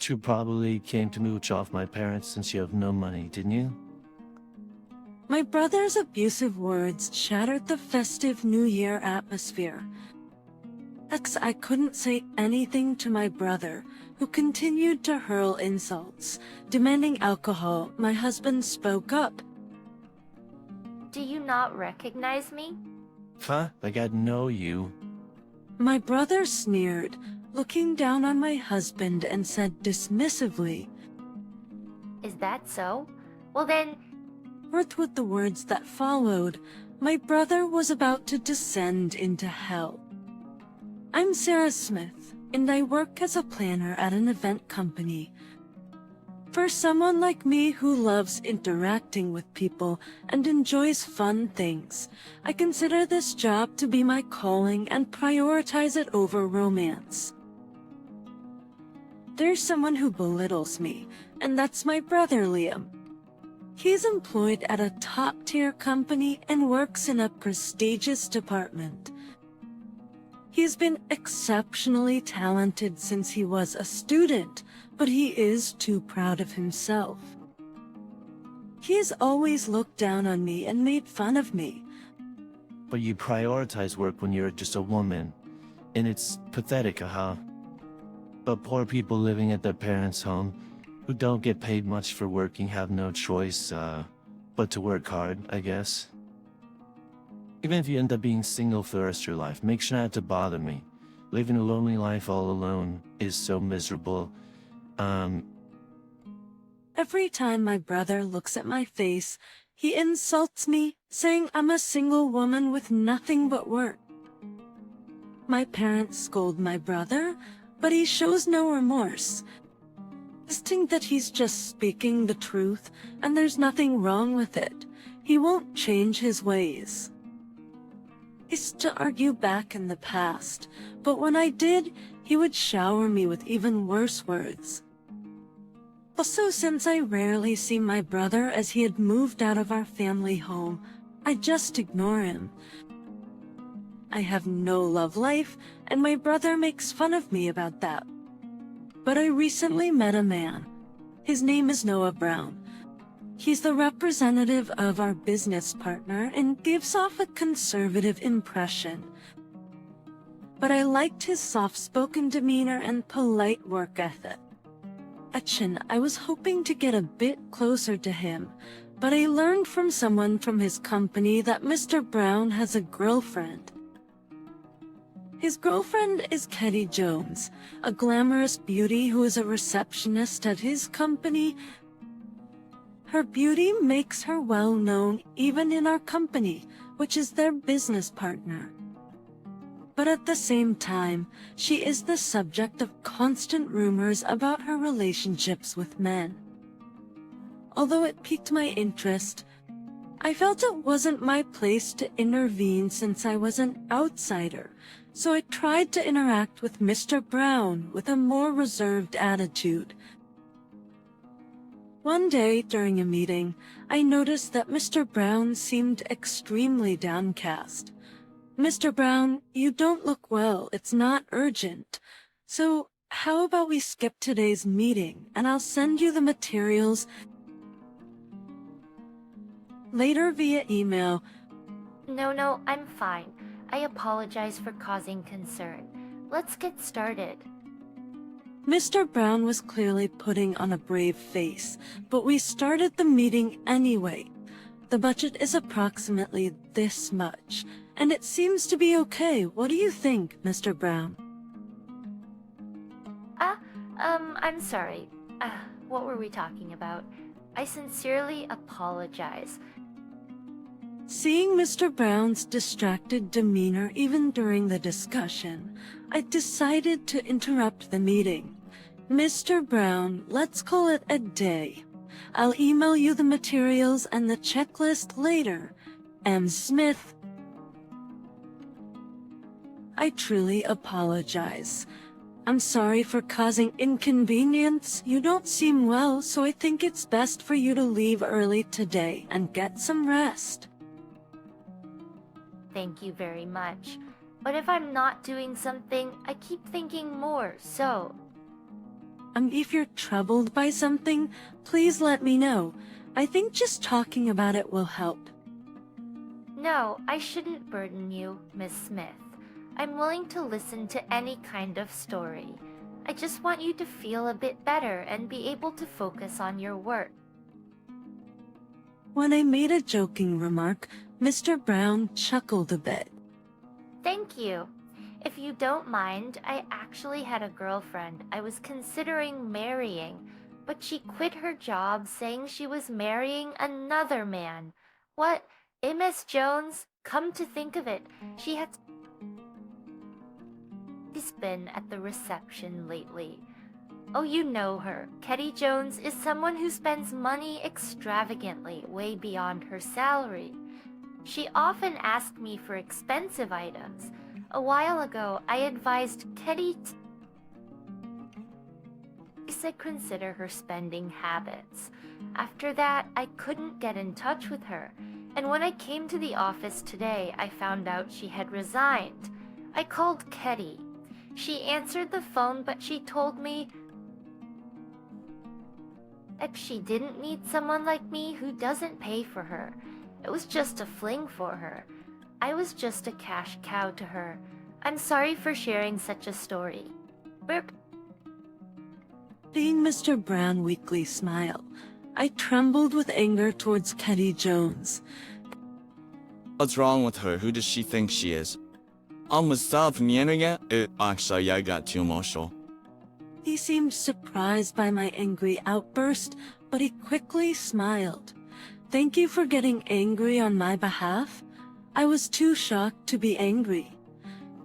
You probably came to mooch off my parents since you have no money, didn't you? My brother's abusive words shattered the festive New Year atmosphere. I couldn't say anything to my brother, who continued to hurl insults. Demanding alcohol, my husband spoke up. Do you not recognize me? Huh? Like I'd know you. My brother sneered, looking down on my husband, and said dismissively, Is that so? Well then, with the words that followed, my brother was about to descend into hell. I'm Sarah Smith, and I work as a planner at an event company. For someone like me who loves interacting with people and enjoys fun things, I consider this job to be my calling and prioritize it over romance. There's someone who belittles me, and that's my brother Liam. He's employed at a top-tier company and works in a prestigious department. He's been exceptionally talented since he was a student, but he is too proud of himself. He's always looked down on me and made fun of me. But you prioritize work when you're just a woman. And it's pathetic, huh? But poor people living at their parents' home, who don't get paid much for working, have no choice, but to work hard, I guess. Even if you end up being single for the rest of your life, make sure not to bother me. Living a lonely life all alone is so miserable. Every time my brother looks at my face, he insults me, saying I'm a single woman with nothing but work. My parents scold my brother, but he shows no remorse, insisting that he's just speaking the truth and there's nothing wrong with it. He won't change his ways. I used to argue back in the past, but when I did, he would shower me with even worse words. Also, since I rarely see my brother as he had moved out of our family home, I just ignore him. I have no love life, and my brother makes fun of me about that. But I recently met a man. His name is Noah Brown. He's the representative of our business partner and gives off a conservative impression. But I liked his soft-spoken demeanor and polite work ethic. I was hoping to get a bit closer to him, but I learned from someone from his company that Mr. Brown has a girlfriend. His girlfriend is Ketty Jones, a glamorous beauty who is a receptionist at his company. Her beauty makes her well known even in our company, which is their business partner. But at the same time, she is the subject of constant rumors about her relationships with men. Although it piqued my interest, I felt it wasn't my place to intervene since I was an outsider, so I tried to interact with Mr. Brown with a more reserved attitude. One day during a meeting, I noticed that Mr. Brown seemed extremely downcast. Mr. Brown, you don't look well. It's not urgent. So how about we skip today's meeting and I'll send you the materials later via email. No, I'm fine. I apologize for causing concern. Let's get started. Mr. Brown was clearly putting on a brave face, but we started the meeting anyway. The budget is approximately this much, and it seems to be okay. What do you think, Mr. Brown? I'm sorry. What were we talking about? I sincerely apologize. Seeing Mr. Brown's distracted demeanor even during the discussion, I decided to interrupt the meeting. Mr. Brown, let's call it a day. I'll email you the materials and the checklist later. M. Smith. I truly apologize. I'm sorry for causing inconvenience. You don't seem well, so I think it's best for you to leave early today and get some rest. Thank you very much. But if I'm not doing something, I keep thinking more, so... If you're troubled by something, please let me know. I think just talking about it will help. No, I shouldn't burden you, Miss Smith. I'm willing to listen to any kind of story. I just want you to feel a bit better and be able to focus on your work. When I made a joking remark, Mr. Brown chuckled a bit. Thank you. If you don't mind, I actually had a girlfriend I was considering marrying, but she quit her job saying she was marrying another man. What? Ms. Jones? Come to think of it, she's been at the reception lately. Oh, you know her. Ketty Jones is someone who spends money extravagantly, way beyond her salary. She often asked me for expensive items. A while ago, I advised Ketty to consider her spending habits. After that, I couldn't get in touch with her, and when I came to the office today, I found out she had resigned. I called Ketty. She answered the phone, but she told me that she didn't need someone like me who doesn't pay for her. It was just a fling for her. I was just a cash cow to her. I'm sorry for sharing such a story. Burp. Seeing Mr. Brown weakly smile, I trembled with anger towards Ketty Jones. What's wrong with her? Who does she think she is? Actually, I got too emotional. He seemed surprised by my angry outburst, but he quickly smiled. Thank you for getting angry on my behalf. I was too shocked to be angry.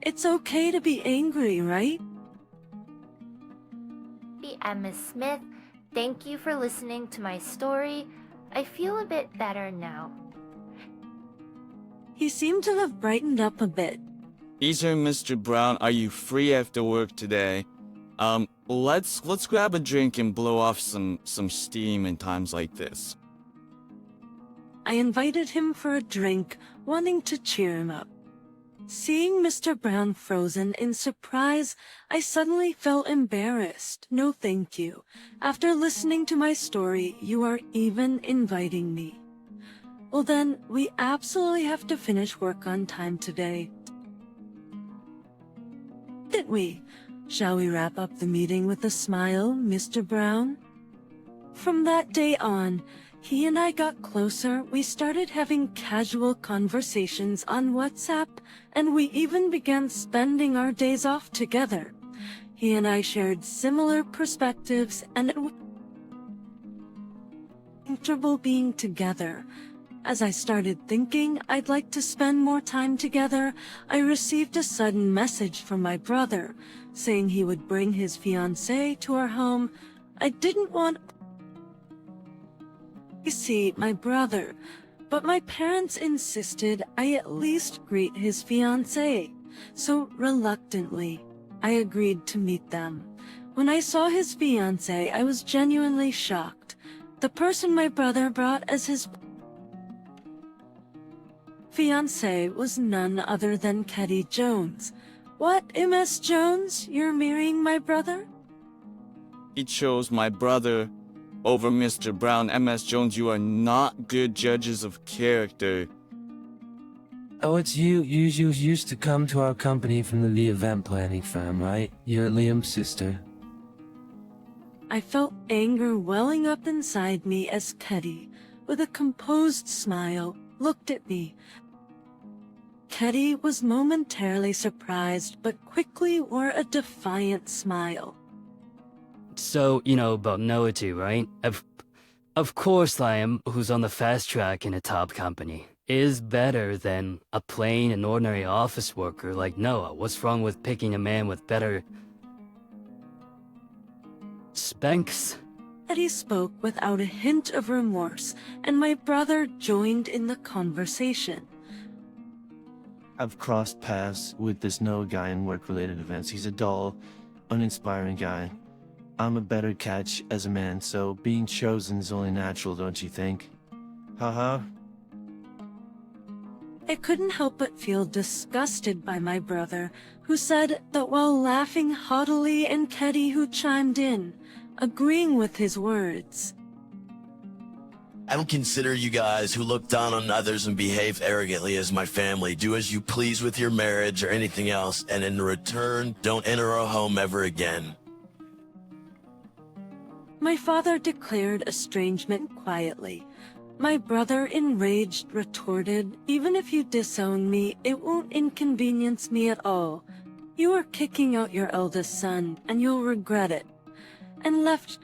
It's okay to be angry, right? Miss Smith, thank you for listening to my story. I feel a bit better now. He seemed to have brightened up a bit. Easter, Mr. Brown, are you free after work today? Let's grab a drink and blow off some steam in times like this. I invited him for a drink, wanting to cheer him up. Seeing Mr. Brown frozen in surprise, I suddenly felt embarrassed. No thank you. After listening to my story, you are even inviting me. Well then, we absolutely have to finish work on time today. Didn't we? Shall we wrap up the meeting with a smile, Mr. Brown? From that day on, he and I got closer. We started having casual conversations on WhatsApp, and we even began spending our days off together. He and I shared similar perspectives, and it was comfortable being together. As I started thinking I'd like to spend more time together, I received a sudden message from my brother, saying he would bring his fiancée to our home. I didn't want to see my brother, but my parents insisted I at least greet his fiancée. So reluctantly, I agreed to meet them. When I saw his fiancée, I was genuinely shocked. The person my brother brought as his fiancée was none other than Ketty Jones. What, Ms. Jones? You're marrying my brother? He chose my brother over Mr. Brown. Ms. Jones, you are not good judges of character. Oh, it's you. You used to come to our company from the event planning firm, right? You're Liam's sister. I felt anger welling up inside me as Ketty, with a composed smile, looked at me. Ketty was momentarily surprised, but quickly wore a defiant smile. So, you know about Noah too, right? Of course Liam, who's on the fast track in a top company, is better than a plain and ordinary office worker like Noah. What's wrong with picking a man with better specs? Ketty spoke without a hint of remorse, and my brother joined in the conversation. I've crossed paths with this Noah guy in work-related events. He's a dull, uninspiring guy. I'm a better catch as a man, so being chosen is only natural, don't you think? Haha. I couldn't help but feel disgusted by my brother, who said that while laughing haughtily, and Keddy, who chimed in, agreeing with his words. I don't consider you guys who look down on others and behave arrogantly as my family. Do as you please with your marriage or anything else, and in return, don't enter our home ever again. My father declared estrangement quietly. My brother, enraged, retorted, "Even if you disown me, it won't inconvenience me at all. You are kicking out your eldest son, and you'll regret it," and left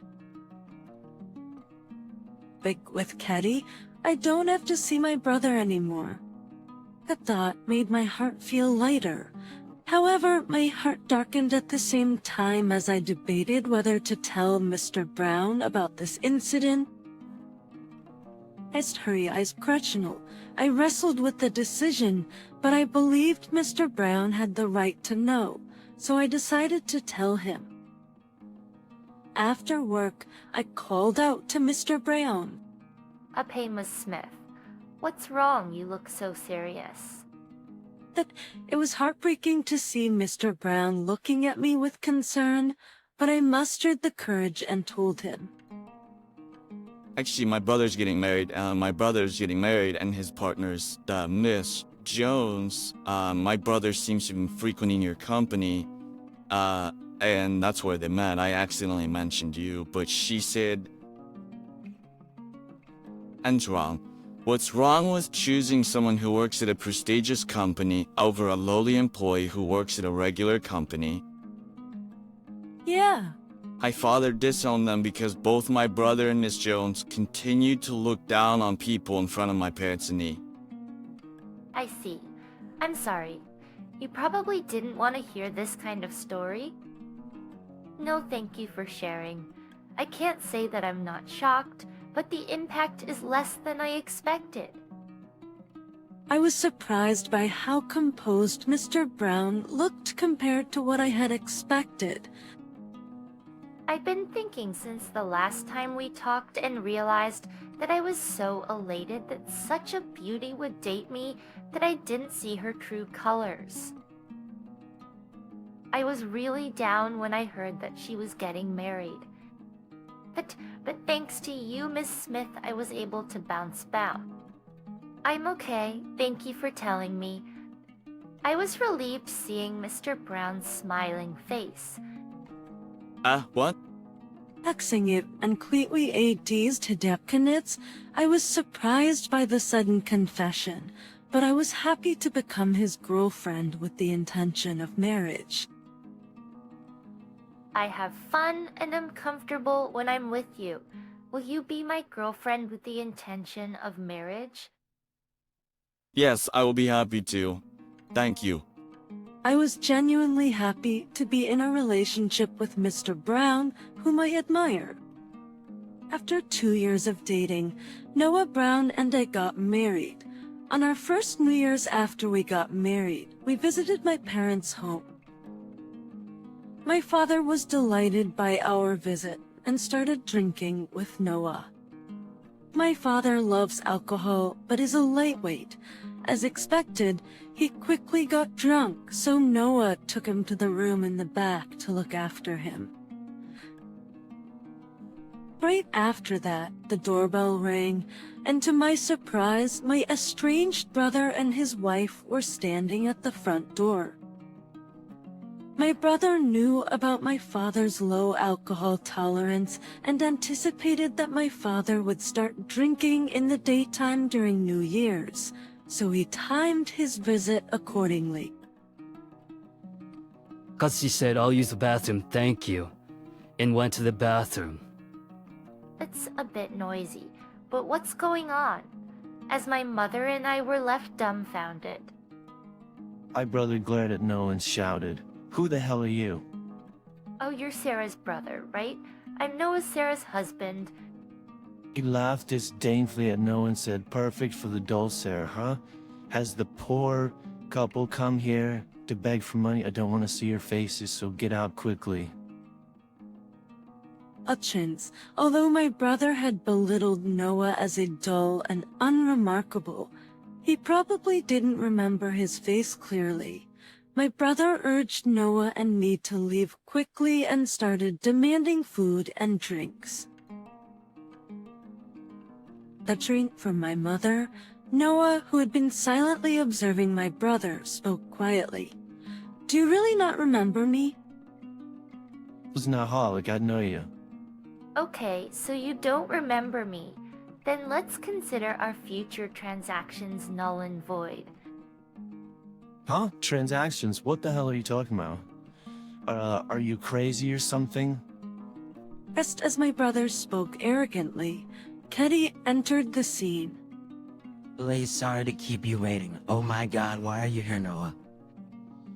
with Keddy. I don't have to see my brother anymore. The thought made my heart feel lighter. However, my heart darkened at the same time as I debated whether to tell Mr. Brown about this incident. I wrestled with the decision, but I believed Mr. Brown had the right to know, so I decided to tell him. After work, I called out to Mr. Brown. Okay, Miss Smith. What's wrong? You look so serious. That it was heartbreaking to see Mr. Brown looking at me with concern, but I mustered the courage and told him. Actually, my brother's getting married. And his partner's Miss Jones. My brother seems to be frequenting your company. And that's where they met. I accidentally mentioned you, but she said, "And wrong. What's wrong with choosing someone who works at a prestigious company over a lowly employee who works at a regular company?" Yeah. My father disowned them because both my brother and Miss Jones continued to look down on people in front of my parents and me. I see. I'm sorry. You probably didn't want to hear this kind of story. No, thank you for sharing. I can't say that I'm not shocked, but the impact is less than I expected. I was surprised by how composed Mr. Brown looked compared to what I had expected. I've been thinking since the last time we talked and realized that I was so elated that such a beauty would date me that I didn't see her true colors. I was really down when I heard that she was getting married. But thanks to you, Miss Smith, I was able to bounce back. I'm okay, thank you for telling me. I was relieved seeing Mr. Brown's smiling face. What? Fixing it and completely ADs to Depkinitz, I was surprised by the sudden confession, but I was happy to become his girlfriend with the intention of marriage. I have fun and am comfortable when I'm with you. Will you be my girlfriend with the intention of marriage? Yes, I will be happy to. Thank you. I was genuinely happy to be in a relationship with Mr. Brown, whom I admire. After 2 years of dating, Noah Brown and I got married. On our first New Year's after we got married, we visited my parents' home. My father was delighted by our visit and started drinking with Noah. My father loves alcohol but is a lightweight. As expected, he quickly got drunk, so Noah took him to the room in the back to look after him. Right after that, the doorbell rang, and to my surprise, my estranged brother and his wife were standing at the front door. My brother knew about my father's low alcohol tolerance and anticipated that my father would start drinking in the daytime during New Year's, so he timed his visit accordingly. Katsushi said, "I'll use the bathroom, thank you," and went to the bathroom. It's a bit noisy, but what's going on? As my mother and I were left dumbfounded. My brother glared at Noah and shouted, "Who the hell are you?" Oh, you're Sarah's brother, right? I'm Noah, Sarah's husband. He laughed disdainfully at Noah and said, "Perfect for the doll, Sarah, huh? Has the poor couple come here to beg for money? I don't want to see your faces, so get out quickly." A chance, although my brother had belittled Noah as a dull and unremarkable, He probably didn't remember his face clearly. My brother urged Noah and me to leave quickly and started demanding food and drinks. A drink from my mother. Noah, who had been silently observing my brother, spoke quietly. Do you really not remember me? Was not like I know you. Okay, so you don't remember me. Then let's consider our future transactions null and void. Huh? Transactions? What the hell are you talking about? Are you crazy or something? Just as my brother spoke arrogantly, Keddy entered the scene. Really sorry to keep you waiting. Oh my god, why are you here, Noah?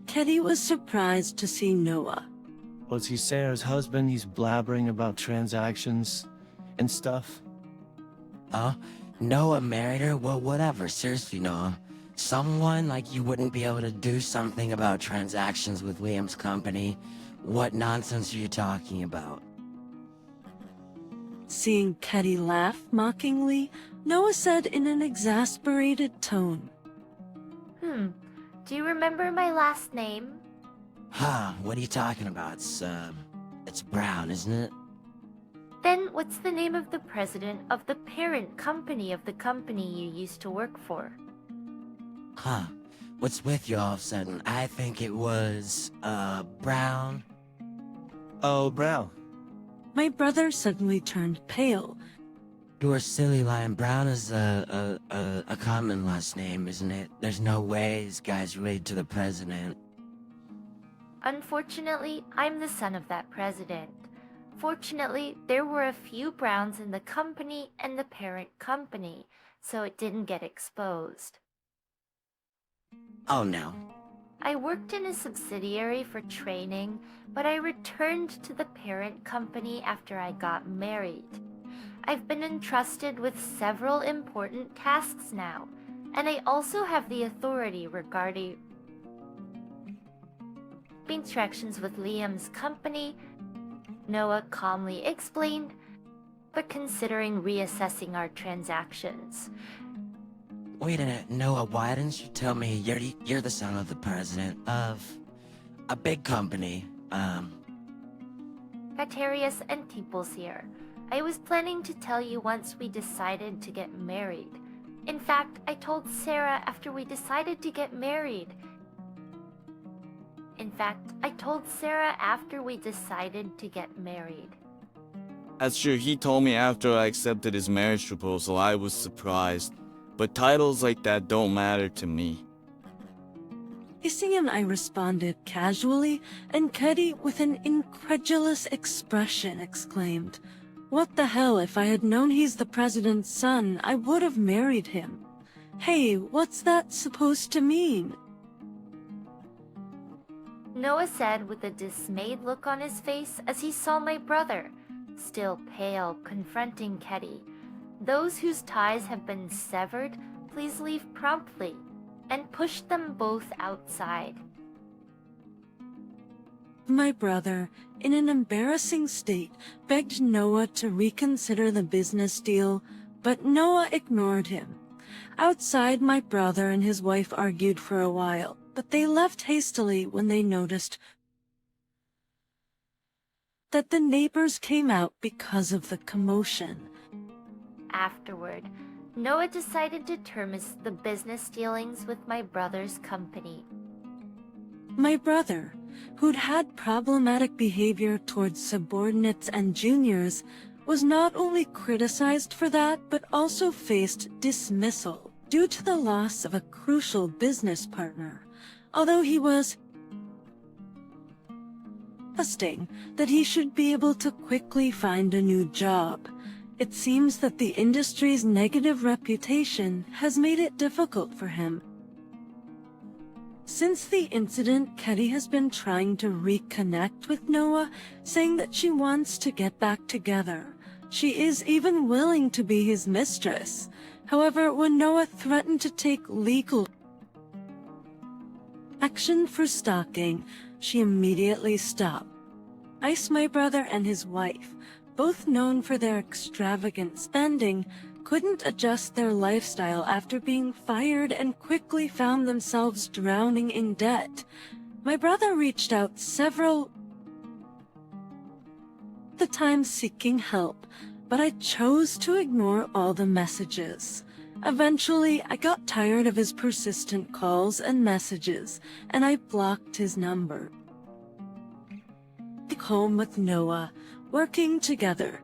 Keddy was surprised to see Noah. Was he Sarah's husband? He's blabbering about transactions and stuff. Oh, Noah married her? Well, whatever. Seriously, Noah. Someone like you wouldn't be able to do something about transactions with Liam's company. What nonsense are you talking about? Seeing Keddy laugh mockingly, Noah said in an exasperated tone. Do you remember my last name? Huh, what are you talking about? It's Brown, isn't it? Then what's the name of the president of the parent company of the company you used to work for? Huh, what's with you all of a sudden? I think it was, Brown. Oh, Brown. My brother suddenly turned pale. You're silly, Lion. Brown is a common last name, isn't it? There's no way this guy's related to the president. Unfortunately, I'm the son of that president. Fortunately, there were a few Browns in the company and the parent company, so it didn't get exposed. Oh no. I worked in a subsidiary for training, but I returned to the parent company after I got married. I've been entrusted with several important tasks now, and I also have the authority regarding interactions with Liam's company, Noah calmly explained, but considering reassessing our transactions. Wait a minute, Noah, why didn't you tell me you're the son of the president of a big company? Catarius and Tieples here. I was planning to tell you once we decided to get married. In fact, I told Sarah after we decided to get married. That's true, he told me after I accepted his marriage proposal. I was surprised. But titles like that don't matter to me. Kissing and I responded casually, and Keddy, with an incredulous expression, exclaimed, "What the hell, if I had known he's the president's son, I would have married him. Hey, what's that supposed to mean?" Noah said with a dismayed look on his face as he saw my brother, still pale, confronting Keddy. Those whose ties have been severed, please leave promptly, and pushed them both outside. My brother, in an embarrassing state, begged Noah to reconsider the business deal, but Noah ignored him. Outside, my brother and his wife argued for a while, but they left hastily when they noticed that the neighbors came out because of the commotion. Afterward, Noah decided to terminate the business dealings with my brother's company. My brother, who'd had problematic behavior towards subordinates and juniors, was not only criticized for that, but also faced dismissal due to the loss of a crucial business partner. Although he was trusting that he should be able to quickly find a new job, it seems that the industry's negative reputation has made it difficult for him. Since the incident, Keddy has been trying to reconnect with Noah, saying that she wants to get back together. She is even willing to be his mistress. However, when Noah threatened to take legal action for stalking, she immediately stopped. Ice, my brother, and his wife, both known for their extravagant spending, couldn't adjust their lifestyle after being fired and quickly found themselves drowning in debt. My brother reached out several times seeking help, but I chose to ignore all the messages. Eventually, I got tired of his persistent calls and messages, and I blocked his number. Home with Noah, working together.